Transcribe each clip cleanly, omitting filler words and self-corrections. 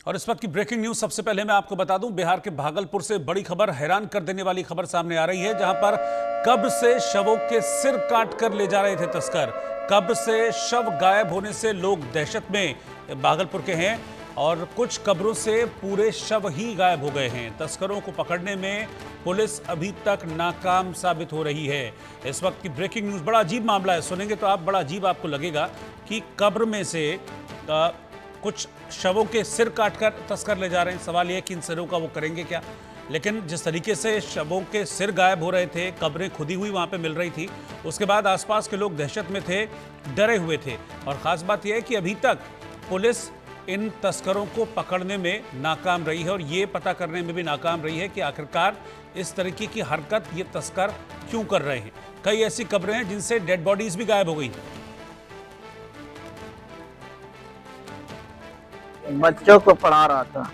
और इस वक्त की ब्रेकिंग न्यूज सबसे पहले मैं आपको बता दूं, बिहार के भागलपुर से बड़ी खबर, हैरान कर देने वाली खबर सामने आ रही है, जहां पर कब्र से शवों के सिर काट कर ले जा रहे थे तस्कर। कब्र से शव गायब होने से लोग दहशत में भागलपुर के हैं और कुछ कब्रों से पूरे शव ही गायब हो गए हैं। तस्करों को पकड़ने में पुलिस अभी तक नाकाम साबित हो रही है। इस वक्त की ब्रेकिंग न्यूज, बड़ा अजीब मामला है, सुनेंगे तो आप बड़ा अजीब आपको लगेगा कि कब्र में से कुछ शवों के सिर काटकर तस्कर ले जा रहे हैं। सवाल यह कि इन सिरों का वो करेंगे क्या। लेकिन जिस तरीके से शवों के सिर गायब हो रहे थे, कब्रें खुदी हुई वहां पे मिल रही थी, उसके बाद आसपास के लोग दहशत में थे, डरे हुए थे। और खास बात यह है कि अभी तक पुलिस इन तस्करों को पकड़ने में नाकाम रही है और ये पता करने में भी नाकाम रही है कि आखिरकार इस तरीके की हरकत ये तस्कर क्यों कर रहे हैं। कई ऐसी कब्रें हैं जिनसे डेड बॉडीज भी गायब हो गई। बच्चों को पढ़ा रहा था,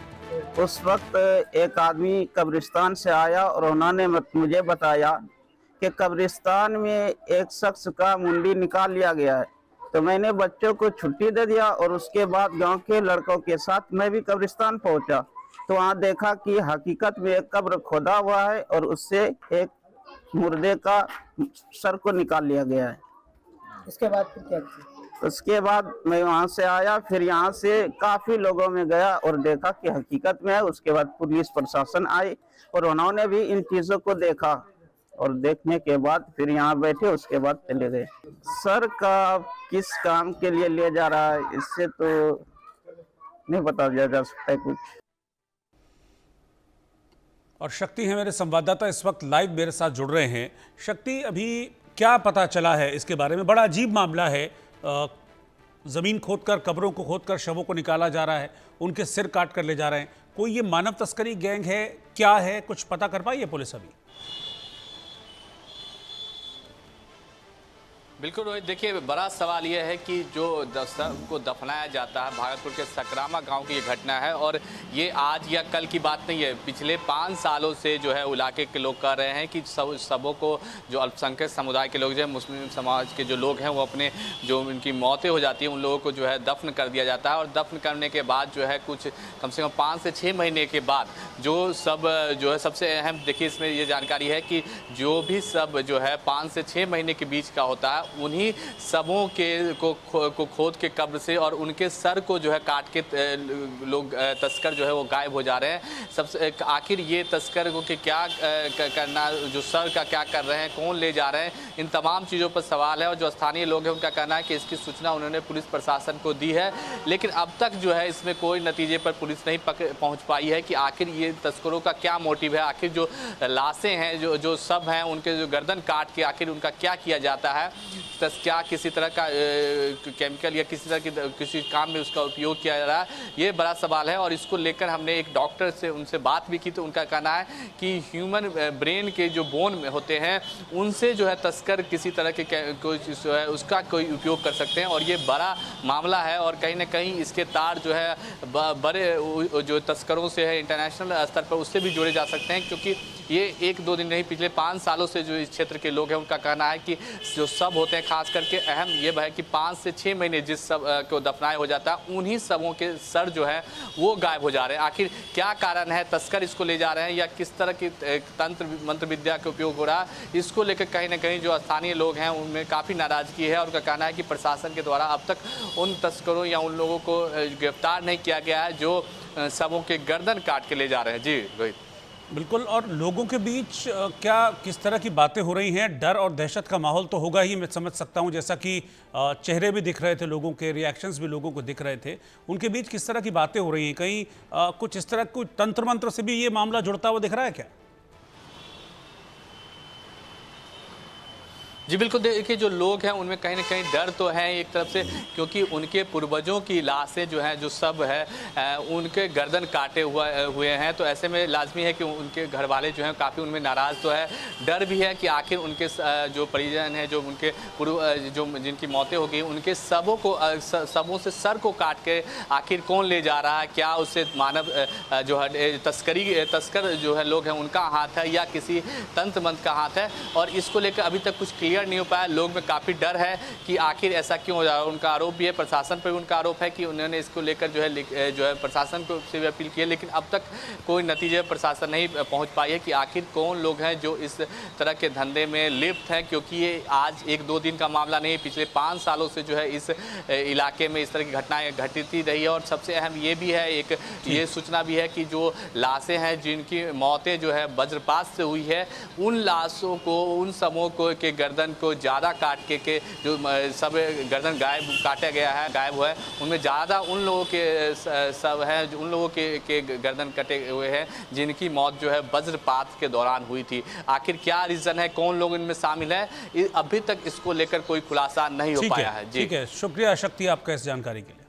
उस वक्त एक आदमी कब्रिस्तान से आया और उन्होंने मुझे बताया कि कब्रिस्तान में एक शख्स का मुंडी निकाल लिया गया है। तो मैंने बच्चों को छुट्टी दे दिया और उसके बाद गांव के लड़कों के साथ मैं भी कब्रिस्तान पहुंचा। तो वहां देखा कि हकीकत में एक कब्र खोदा हुआ है और उससे एक मुर्दे का सर को निकाल लिया गया है। उसके बाद फिर क्या किया? उसके बाद मैं वहां से आया, फिर यहाँ से काफी लोगों में गया और देखा कि हकीकत में है। उसके बाद पुलिस प्रशासन आई और उन्होंने भी इन चीजों को देखा और देखने के बाद फिर यहाँ बैठे, उसके बाद चले गए। सर का किस काम के लिए ले जा रहा है इससे तो नहीं बताया जा सकता है कुछ। और शक्ति है मेरे संवाददाता, इस वक्त लाइव मेरे साथ जुड़ रहे हैं। शक्ति, अभी क्या पता चला है इसके बारे में? बड़ा अजीब मामला है, जमीन खोदकर, कब्रों को खोदकर शवों को निकाला जा रहा है, उनके सिर काट कर ले जा रहे हैं। कोई ये मानव तस्करी गैंग है, क्या है, कुछ पता कर पाई है पुलिस अभी? बिल्कुल रोहित, देखिए बड़ा सवाल यह है कि जो को दफनाया जाता है, भागलपुर के सकरामा गांव की ये घटना है और ये आज या कल की बात नहीं है। पिछले 5 सालों से जो है इलाके के लोग कह रहे हैं कि सबों को, जो अल्पसंख्यक समुदाय के लोग, जो मुस्लिम समाज के जो लोग हैं, वो अपने जो उनकी मौतें हो जाती हैं उन लोगों को जो है दफन कर दिया जाता है। और दफन करने के बाद जो है कुछ कम से कम 5 से 6 महीने के बाद जो है सबसे अहम, देखिए इसमें ये जानकारी है कि जो भी सब जो है 5 से 6 महीने के बीच का होता है, उन्हीं सबों को खोद के कब्र से और उनके सर को जो है काट के लोग तस्कर जो है वो गायब हो जा रहे हैं। सबसे आखिर ये तस्कर को कि क्या करना, जो सर का क्या कर रहे हैं, कौन ले जा रहे हैं, इन तमाम चीज़ों पर सवाल है। और जो स्थानीय लोग हैं उनका कहना है कि इसकी सूचना उन्होंने पुलिस प्रशासन को दी है, लेकिन अब तक जो है इसमें कोई नतीजे पर पुलिस नहीं पहुँच पाई है कि आखिर ये तस्करों का क्या मोटिव है। आखिर जो लाशें हैं, जो सब हैं, उनके जो गर्दन काट के आखिर उनका क्या किया जाता है, क्या किसी तरह का केमिकल या किसी तरह की किसी काम में उसका उपयोग किया जा रहा है, ये बड़ा सवाल है। और इसको लेकर हमने एक डॉक्टर से उनसे बात भी की, तो उनका कहना है कि ह्यूमन ब्रेन के जो बोन में होते हैं उनसे जो है तस्कर किसी तरह के जो है उसका कोई उपयोग कर सकते हैं। और ये बड़ा मामला है और कहीं ना कहीं इसके तार जो है बड़े जो तस्करों से है इंटरनेशनल स्तर पर उससे भी जोड़े जा सकते हैं, क्योंकि ये 1-2 दिन नहीं, पिछले 5 सालों से जो इस क्षेत्र के लोग हैं उनका कहना है कि जो सब होते हैं, खास करके अहम ये है कि 5 से 6 महीने जिस सब को दफनाया हो जाता है, उन्हीं सबों के सर जो है वो गायब हो जा रहे हैं। आखिर क्या कारण है, तस्कर इसको ले जा रहे हैं या किस तरह की तंत्र मंत्र विद्या का उपयोग हो रहा है, इसको लेकर कहीं ना कहीं जो स्थानीय लोग हैं उनमें काफ़ी नाराजगी है। और उनका कहना है कि प्रशासन के द्वारा अब तक उन तस्करों या उन लोगों को गिरफ्तार नहीं किया गया है जो सबों के गर्दन काट के ले जा रहे हैं। जी रोहित। बिल्कुल, और लोगों के बीच क्या किस तरह की बातें हो रही हैं? डर और दहशत का माहौल तो होगा ही, मैं समझ सकता हूं, जैसा कि चेहरे भी दिख रहे थे लोगों के, रिएक्शंस भी लोगों को दिख रहे थे। उनके बीच किस तरह की बातें हो रही हैं? कहीं कुछ इस तरह कोई तंत्र मंत्र से भी ये मामला जुड़ता हुआ दिख रहा है क्या? जी बिल्कुल, देखिए जो लोग हैं उनमें कहीं ना कहीं डर तो है एक तरफ से, क्योंकि उनके पूर्वजों की लाशें जो हैं, जो सब है उनके गर्दन काटे हुए हैं। तो ऐसे में लाजमी है कि उनके घर वाले जो हैं काफ़ी उनमें नाराज़ तो है। डर भी है कि आखिर उनके जो परिजन हैं, जो उनके जो जिनकी मौतें हो गई, उनके सबों से सर को काट के आखिर कौन ले जा रहा है, क्या उससे मानव जो है तस्कर जो है लोग हैं उनका हाथ है या किसी तंत्र मंत्र का हाथ है। और इसको लेकर अभी तक कुछ क्लियर क्लियर नहीं हो पाया। लोग में काफ़ी डर है कि आखिर ऐसा क्यों हो रहा है। उनका आरोप भी है, प्रशासन पर भी उनका आरोप है कि उन्होंने इसको लेकर जो है प्रशासन को से भी अपील की है, लेकिन अब तक कोई नतीजे प्रशासन नहीं पहुंच पाई है कि आखिर कौन लोग हैं जो इस तरह के धंधे में लिप्त हैं। क्योंकि ये आज 1-2 दिन का मामला नहीं, पिछले 5 सालों से जो है इस इलाके में इस तरह की घटनाएं घटित रही है। और सबसे अहम ये भी है, एक ये सूचना भी है कि जो लाशें हैं जिनकी मौतें जो है वज्रपात से हुई है, उन लाशों को, उन सबों को के गर्दन को ज़्यादा काट के जो सब गर्दन काटा गया है, गायब हुआ है, उनमें ज़्यादा उन लोगों के सब हैं, उन लोगों के गर्दन कटे हुए हैं जिनकी मौत जो है वज्रपात के दौरान हुई थी। आखिर क्या रीज़न है, कौन लोग इनमें शामिल हैं, अभी तक इसको लेकर कोई खुलासा नहीं हो पाया है। ठीक है, शुक्रिया शक्ति आपका इस जानकारी के लिए।